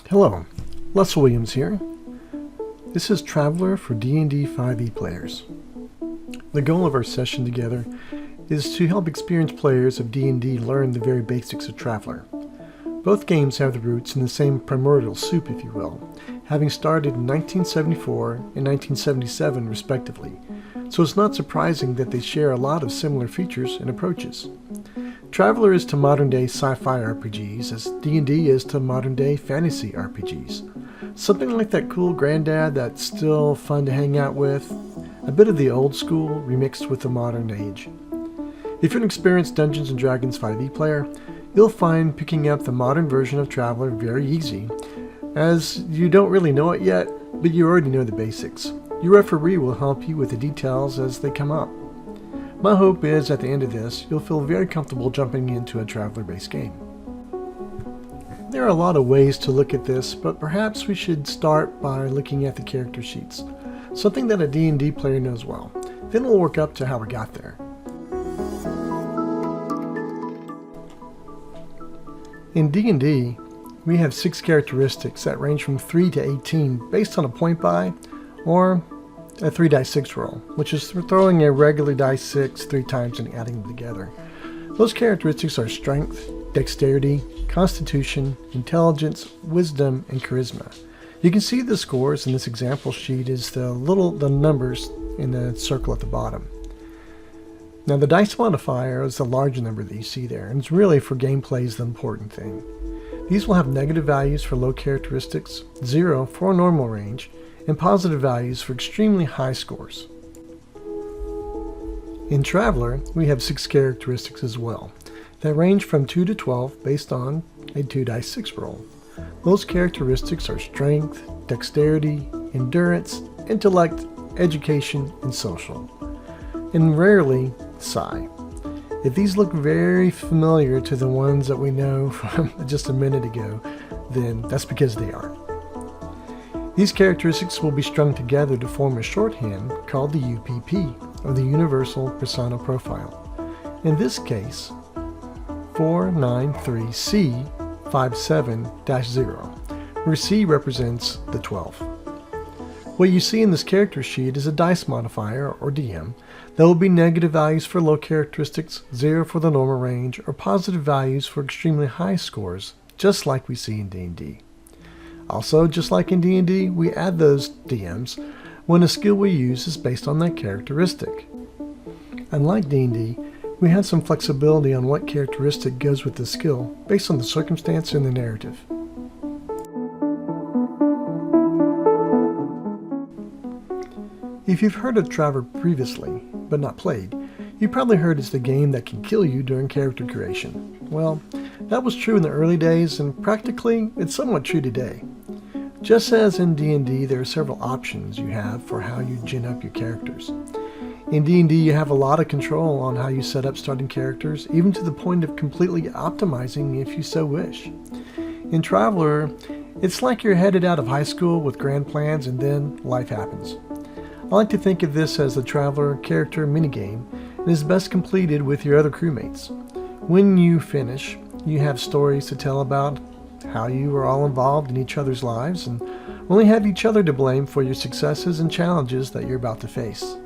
Hello, Les Williams here. This is Traveller for DND5e players. The goal of our session together is to help experienced players of D&D learn the very basics of Traveller. Both games have their roots in the same primordial soup, if you will, having started in 1974 and 1977 respectively, so it's not surprising that they share a lot of similar features and approaches. Traveller is to modern-day sci-fi RPGs as D&D is to modern-day fantasy RPGs. Something like that cool granddad that's still fun to hang out with, a bit of the old school remixed with the modern age. If you're an experienced Dungeons & Dragons 5e player, you'll find picking up the modern version of Traveller very easy, as you don't really know it yet, but you already know the basics. Your referee will help you with the details as they come up. My hope is at the end of this, you'll feel very comfortable jumping into a Traveller-based game. There are a lot of ways to look at this, but perhaps we should start by looking at the character sheets, something that a D&D player knows well. Then we'll work up to how we got there. In D&D, we have 6 characteristics that range from 3 to 18 based on a point buy or a 3 dice 6 roll, which is throwing a regular dice 6 3 times and adding them together. Those characteristics are strength, dexterity, constitution, intelligence, wisdom, and charisma. You can see the scores in this example sheet is the numbers in the circle at the bottom. Now the dice modifier is the large number that you see there, and it's really for gameplay is the important thing. These will have negative values for low characteristics, 0 for a normal range, and positive values for extremely high scores. In Traveller, we have 6 characteristics as well, that range from 2 to 12 based on a 2 dice 6 roll. Those characteristics are strength, dexterity, endurance, intellect, education, and social, and rarely psi. If these look very familiar to the ones that we know from just a minute ago, then that's because they are. These characteristics will be strung together to form a shorthand called the UPP, or the Universal Persona Profile. In this case, 493C57-0, where C represents the 12. What you see in this character sheet is a dice modifier, or DM, that will be negative values for low characteristics, 0 for the normal range, or positive values for extremely high scores, just like we see in D&D. Also, just like in D&D, we add those DMs when a skill we use is based on that characteristic. Unlike D&D, we have some flexibility on what characteristic goes with the skill based on the circumstance and the narrative. If you've heard of Traveller previously, but not played, you probably heard it's the game that can kill you during character creation. Well, that was true in the early days, and practically, it's somewhat true today. Just as in D&D, there are several options you have for how you gin up your characters. In D&D, you have a lot of control on how you set up starting characters, even to the point of completely optimizing if you so wish. In Traveller, it's like you're headed out of high school with grand plans and then life happens. I like to think of this as the Traveller character minigame, and is best completed with your other crewmates. When you finish, you have stories to tell about how you were all involved in each other's lives and only have each other to blame for your successes and challenges that you're about to face.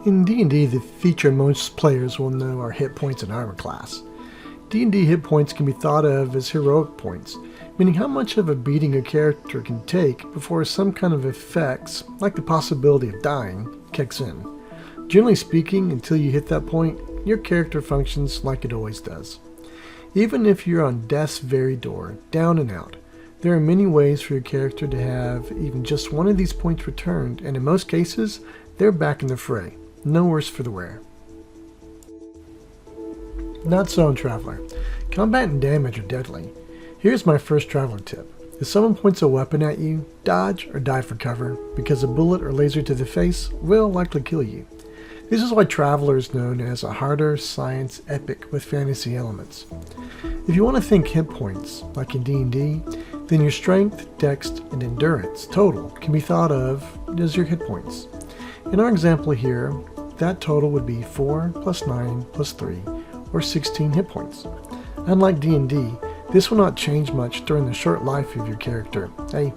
In D&D, the feature most players will know are hit points and armor class. D&D hit points can be thought of as heroic points, meaning how much of a beating a character can take before some kind of effects, like the possibility of dying, kicks in. Generally speaking, until you hit that point, your character functions like it always does. Even if you're on death's very door, down and out, there are many ways for your character to have even just one of these points returned, and in most cases, they're back in the fray. No worse for the wear. Not so in Traveller. Combat and damage are deadly. Here's my first Traveller tip. If someone points a weapon at you, dodge or dive for cover, because a bullet or laser to the face will likely kill you. This is why Traveller is known as a harder science epic with fantasy elements. If you want to think hit points, like in D&D, then your strength, dex, and endurance total can be thought of as your hit points. In our example here, that total would be 4 plus 9 plus 3, or 16 hit points. Unlike D&D, This will not change much during the short life of your character. Hey,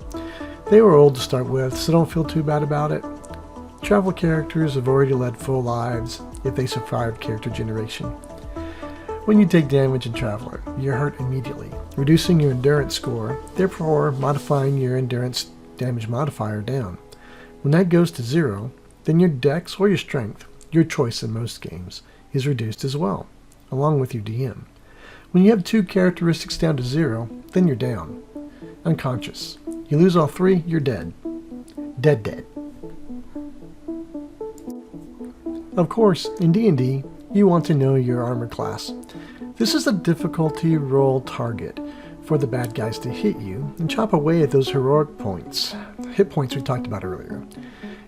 they were old to start with, so don't feel too bad about it. Travel characters have already led full lives if they survived character generation. When you take damage in Traveller, you're hurt immediately, reducing your endurance score, therefore modifying your endurance damage modifier down. When that goes to 0, then your dex or your strength, your choice in most games, is reduced as well, along with your DM. When you have 2 characteristics down to 0, then you're down. Unconscious. You lose all 3, you're dead. Dead. Of course, in D&D, you want to know your armor class. This is a difficulty roll target for the bad guys to hit you and chop away at those heroic points, hit points we talked about earlier.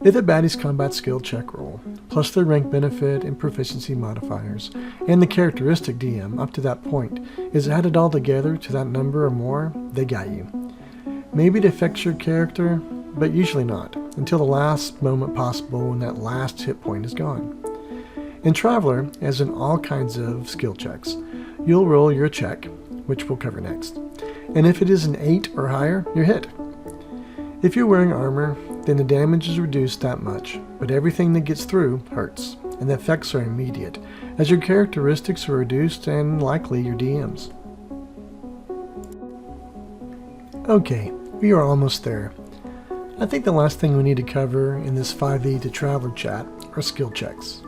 If the baddie's combat skill check roll, plus their rank benefit and proficiency modifiers, and the characteristic DM up to that point is added all together to that number or more, they got you. Maybe it affects your character, but usually not, until the last moment possible when that last hit point is gone. In Traveller, as in all kinds of skill checks, you'll roll your check, which we'll cover next, and if it is an 8 or higher, you're hit. If you're wearing armor, then the damage is reduced that much, but everything that gets through hurts, and the effects are immediate, as your characteristics are reduced and likely your DM's. Okay, we are almost there. I think the last thing we need to cover in this 5e to Traveller chat are skill checks.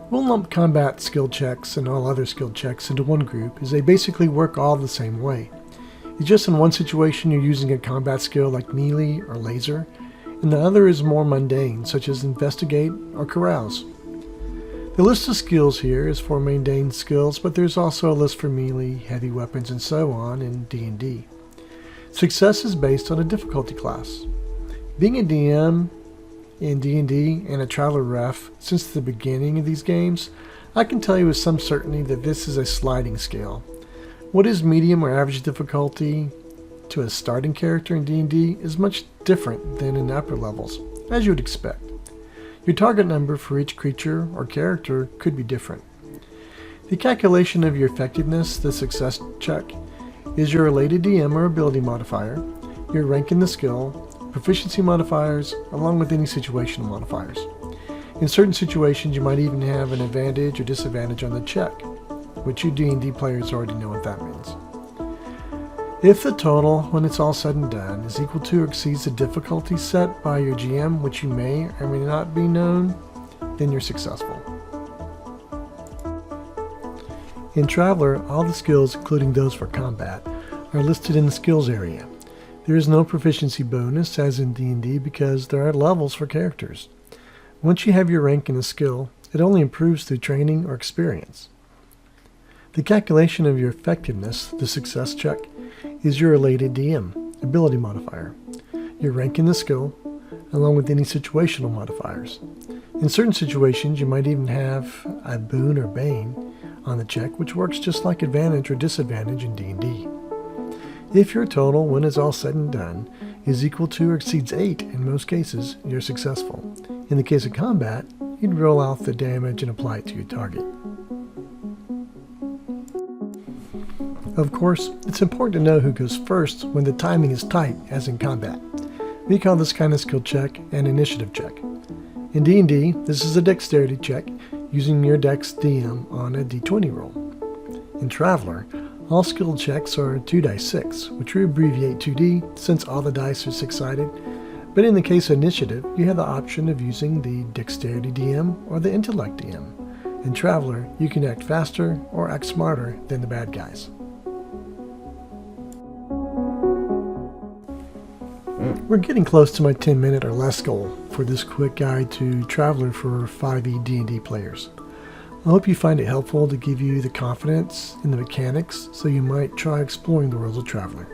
We'll lump combat skill checks and all other skill checks into one group as they basically work all the same way. It's just in one situation you're using a combat skill like melee or laser, and the other is more mundane, such as investigate or carouse. The list of skills here is for mundane skills, but there's also a list for melee, heavy weapons, and so on in D&D. Success is based on a difficulty class. Being a DM in D&D and a Traveller ref since the beginning of these games, I can tell you with some certainty that this is a sliding scale. What is medium or average difficulty to a starting character in D&D is much different than in upper levels, as you would expect. Your target number for each creature or character could be different. The calculation of your effectiveness, the success check, is your related DM or ability modifier, your rank in the skill, proficiency modifiers, along with any situational modifiers. In certain situations you might even have an advantage or disadvantage on the check, which you D&D players already know what that means. If the total, when it's all said and done, is equal to or exceeds the difficulty set by your GM, which you may or may not be known, then you're successful. In Traveller, all the skills, including those for combat, are listed in the skills area. There is no proficiency bonus as in D&D because there are levels for characters. Once you have your rank in a skill, it only improves through training or experience. The calculation of your effectiveness, the success check, is your related DM, ability modifier, your rank in the skill, along with any situational modifiers. In certain situations, you might even have a boon or bane on the check, which works just like advantage or disadvantage in D&D. If your total, when it's all said and done, is equal to or exceeds 8 in most cases, you're successful. In the case of combat, you'd roll out the damage and apply it to your target. Of course, it's important to know who goes first when the timing is tight, as in combat. We call this kind of skill check an initiative check. In D&D, this is a dexterity check using your dex DM on a d20 roll. In Traveller, all skill checks are 2d6, which we abbreviate 2d since all the dice are 6-sided, but in the case of initiative, you have the option of using the dexterity DM or the intellect DM. In Traveller, you can act faster or act smarter than the bad guys. We're getting close to my 10-minute or less goal for this quick guide to Traveller for 5e D&D players. I hope you find it helpful to give you the confidence in the mechanics so you might try exploring the worlds of Traveller.